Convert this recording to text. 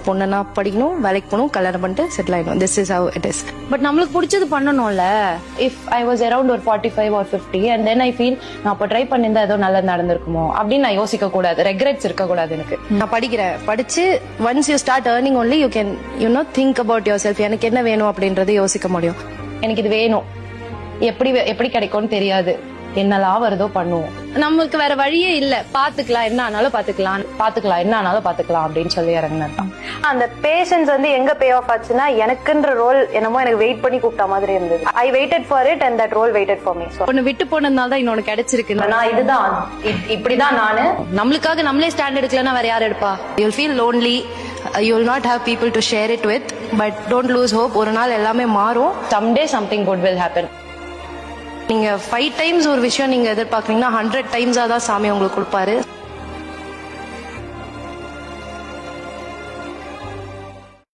பொண்ணுனா படிக்கணும், வேலைக்கு போகணும், கல்யாணம் பண்ணிட்டு செட்டில் ஆயிடும். This is how it is. But நம்மளுக்கு பிடிச்சது பண்ணணும்ல. இஃப் ஐ வாஸ் அரௌண்ட் ஒரு 45 or 50 and then I feel நான் அப்ப ட்ரை பண்ணிருந்தா ஏதோ நல்லது நடந்திருக்குமோ அப்படின்னு நான் யோசிக்க கூடாது. ரெக்ரெட்ஸ் இருக்க கூடாது எனக்கு. நான் படிக்கிறேன், படிச்சு once you start earning only you can think about yourself. எனக்கு என்ன வேணும் அப்படின்றத யோசிக்க முடியும். எனக்கு இது வேணும், எப்படி கிடைக்கும்னு தெரியாது, என்னெல்லாம் வருதோ பண்ணுவோம். நம்மளுக்கு வேற வழியே இல்ல, பாத்துக்கலாம் என்ன ஆனாலும் பாத்துக்கலாம் என்ன ஆனாலும் பாத்துக்கலாம் அப்படின்னு சொல்லி இறங்கினேன். அந்த பேஷன்ஸ் வந்து எங்க பே ஆஃப் ஆச்சுன்னா, எனக்குன்ற ரோல் என்னமோ எனக்கு வெயிட் பண்ணி கூப்பிட்ட மாதிரி இருந்தது. I waited for it and that role waited for me. ஒன்னு விட்டு போனதுனால தான் இன்னொன்னு கிடைச்சிருக்கு. நான் இதுதான் இப்படிதான் நானு. நம்மளுக்காக நம்மளே ஸ்டாண்ட் எடுக்கலன்னா வேற யார் எடுப்பா? You'll feel lonely, you'll not have people to share it with, but don't lose hope. ஒரு நாள் எல்லாமே மாறும். someday something good will happen. நீங்க 5 times ஒரு விஷயம் நீங்க எதிர்பார்க்கறீங்கன்னா 100 times தான் சாமி உங்களுக்கு கொடுப்பாரு.